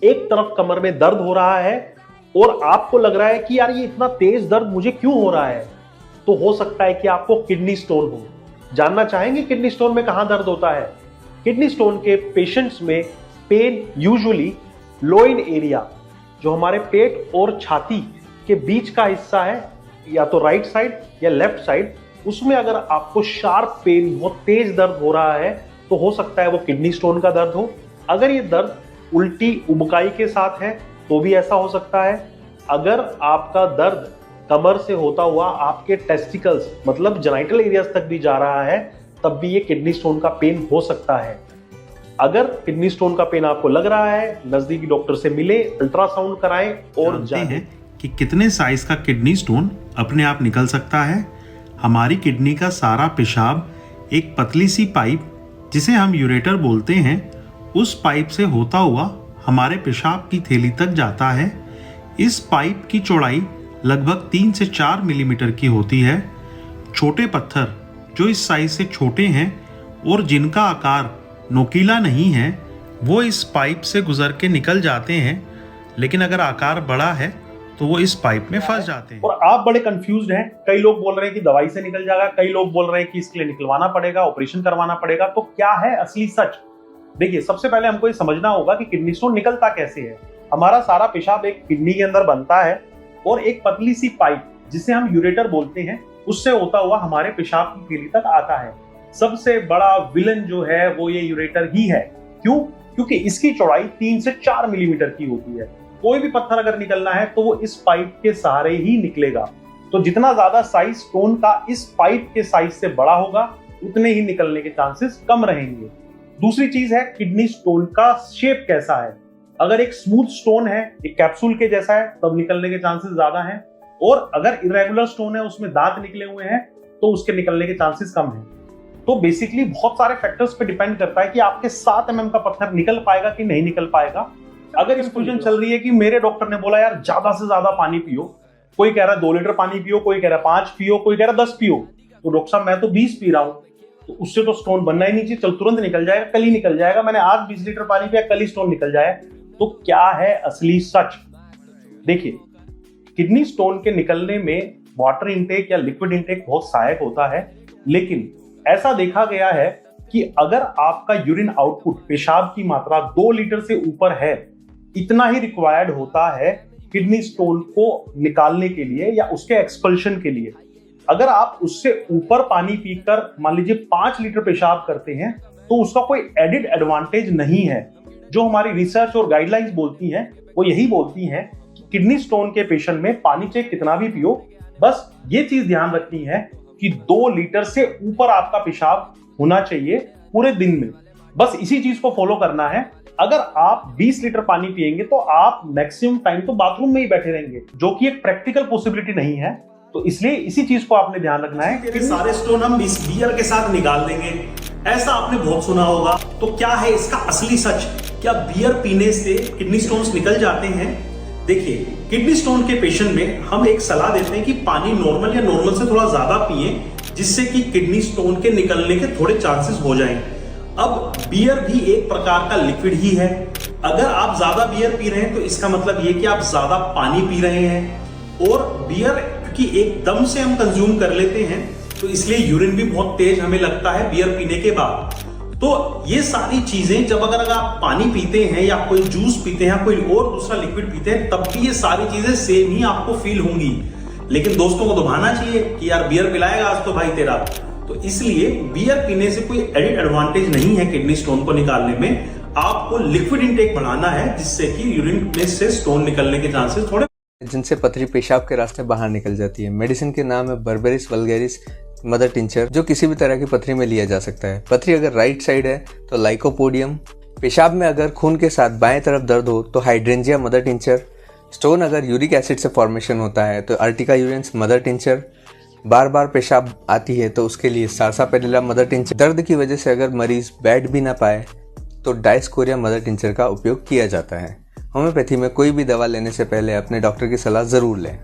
एक तरफ कमर में दर्द हो रहा है और आपको लग रहा है कि यार ये इतना तेज दर्द मुझे क्यों हो रहा है, तो हो सकता है कि आपको किडनी स्टोन हो। जानना चाहेंगे किडनी स्टोन में कहां दर्द होता है? किडनी स्टोन के पेशेंट्स में पेन यूजुअली लोइन एरिया, जो हमारे पेट और छाती के बीच का हिस्सा है, या तो राइट साइड या लेफ्ट साइड, उसमें अगर आपको शार्प पेन, बहुत तेज दर्द हो रहा है, तो हो सकता है वो किडनी स्टोन का दर्द हो। अगर ये दर्द उल्टी उबकाई के साथ है तो भी ऐसा हो सकता है। अगर आपका दर्द कमर से होता हुआ आपके टेस्टिकल्स मतलब जेनिटल एरियाज तक भी जा रहा है, तब भी ये किडनी स्टोन का पेन हो सकता है। अगर किडनी स्टोन का पेन आपको लग रहा है, नजदीकी डॉक्टर से मिले, अल्ट्रासाउंड कराएं और जानते हैं कि कितने साइज का किडनी स्टोन अपने आप निकल सकता है। हमारी किडनी का सारा पेशाब एक पतली सी पाइप, जिसे हम यूरेटर बोलते हैं, उस पाइप से होता हुआ हमारे पेशाब की थैली तक जाता है। इस पाइप की चौड़ाई लगभग 3 से 4 मिलीमीटर की होती है। छोटे पत्थर जो इस साइज से छोटे हैं और जिनका आकार नोकीला नहीं है, वो इस पाइप से गुजर के निकल जाते हैं, लेकिन अगर आकार बड़ा है तो वो इस पाइप में फंस जाते हैं। और आप बड़े कंफ्यूज्ड हैं। कई लोग बोल रहे हैं कि दवाई से निकल जाएगा, कई लोग बोल रहे हैं कि इसके लिए निकलवाना पड़ेगा, ऑपरेशन करवाना पड़ेगा। तो क्या है असली सच? देखिए, सबसे पहले हमको ये समझना होगा कि किडनी स्टोन निकलता कैसे है। हमारा सारा पेशाब एक किडनी के अंदर बनता है और एक पतली सी पाइप, जिसे हम यूरेटर बोलते हैं, उससे होता हुआ हमारे पेशाब की थैली तक आता है। सबसे बड़ा विलन जो है वो ये यूरेटर ही है। क्यों? क्योंकि इसकी चौड़ाई 3 से 4 मिलीमीटर की होती है। कोई भी पत्थर अगर निकलना है तो वो इस पाइप के सहारे ही निकलेगा। तो जितना ज्यादा साइज स्टोन का इस पाइप के साइज से बड़ा होगा, उतने ही निकलने के चांसेस कम रहेंगे। दूसरी चीज है, किडनी स्टोन का शेप कैसा है। अगर एक स्मूथ स्टोन है, एक कैप्सूल के जैसा है, तब निकलने के चांसेस ज्यादा हैं। और अगर इरेगुलर स्टोन है, उसमें दांत निकले हुए हैं, तो उसके निकलने के चांसेस कम हैं। तो बेसिकली बहुत सारे फैक्टर्स पे डिपेंड करता है कि आपके 7 mm का पत्थर निकल पाएगा कि नहीं निकल पाएगा। अगर इंफ्यूजन चल रही है कि मेरे डॉक्टर ने बोला यार ज्यादा से ज्यादा पानी पियो, कोई कह रहा है 2 लीटर पानी पियो, कोई कह रहा है 5 पियो, कोई कह रहा है 10 पियो, तो डॉक्टर साहब मैं तो 20 पी रहा हूं, तो उससे तो स्टोन बनना ही नहीं चाहिए, चल तुरंत निकल जाएगा, कल ही निकल जाएगा, मैंने आज 20 लीटर पानी पिया, कल ही स्टोन निकल जाए। तो क्या है असली सच? देखिए, किडनी स्टोन के निकलने में वाटर इनटेक या लिक्विड इनटेक बहुत सहायक होता है, लेकिन ऐसा देखा गया है कि अगर आपका यूरिन आउटपुट, पेशाब की मात्रा 2 लीटर से ऊपर है, इतना ही रिक्वायर्ड होता है किडनी स्टोन को निकालने के लिए या उसके एक्सपल्शन के लिए। अगर आप उससे ऊपर पानी पीकर मान लीजिए 5 लीटर पेशाब करते हैं, तो उसका कोई एडिड एडवांटेज नहीं है। जो हमारी रिसर्च और गाइडलाइंस बोलती हैं, वो यही बोलती हैं कि किडनी स्टोन के पेशेंट में पानी चाहे कितना भी पियो, बस ये चीज ध्यान रखनी है कि 2 लीटर से ऊपर आपका पेशाब होना चाहिए पूरे दिन में। बस इसी चीज को फॉलो करना है। अगर आप 20 लीटर पानी पिएंगे तो आप मैक्सिमम टाइम तो बाथरूम में ही बैठे रहेंगे, जो कि एक प्रैक्टिकल पॉसिबिलिटी नहीं है। तो इसलिए इसी चीज को आपने ध्यान रखना है कि सारे स्टोन हम इस बियर के साथ निकाल देंगे, ऐसा आपने बहुत सुना होगा। तो क्या है इसका असली सच? क्या बियर पीने से किडनी स्टोन्स निकल जाते हैं? देखिए, किडनी स्टोन के पेशेंट में हम एक सलाह देते हैं कि पानी नॉर्मल या नॉर्मल से थोड़ा ज्यादा पिए, जिससे कि किडनी स्टोन के निकलने के थोड़े चांसेस हो जाएं। अब बियर भी एक प्रकार का लिक्विड ही है। अगर आप ज्यादा बियर पी रहे हैं तो इसका मतलब ये कि आप ज्यादा पानी पी रहे हैं। और बियर की एकदम से हम कंज्यूम कर लेते हैं, तो इसलिए यूरिन भी बहुत तेज हमें लगता है बियर पीने के बाद। तो ये सारी चीजें जब अगर आप पानी पीते हैं या कोई जूस पीते हैं, कोई और दूसरा लिक्विड पीते हैं, तब भी ये सारी चीजें सेम ही आपको फील होंगी। लेकिन दोस्तों को तो भाना चाहिए कि यार बियर पिलाएगा आज तो भाई तेरा। तो इसलिए बियर पीने से कोई एडिड एडवांटेज नहीं है किडनी स्टोन को निकालने में। आपको लिक्विड इंटेक बढ़ाना है, जिससे कि यूरिन में से स्टोन निकलने के चांसेस थोड़े, जिनसे पथरी पेशाब के रास्ते बाहर निकल जाती है। मेडिसिन के नाम है बर्बेरिस वल्गैरिस मदर टिंचर, जो किसी भी तरह की पथरी में लिया जा सकता है। पथरी अगर राइट साइड है तो लाइकोपोडियम, पेशाब में अगर खून के साथ बाएं तरफ दर्द हो तो हाइड्रेंजिया मदर टिंचर, स्टोन अगर यूरिक एसिड से फॉर्मेशन होता है तो अर्टिका यूरेंस मदर टिंचर, बार बार पेशाब आती है तो उसके लिए सार्सापेरिला मदर टिंचर, दर्द की वजह से अगर मरीज बैठ भी ना पाए तो डायस्कोरिया मदर टिंचर का उपयोग किया जाता है। होम्योपैथी में कोई भी दवा लेने से पहले अपने डॉक्टर की सलाह जरूर लें।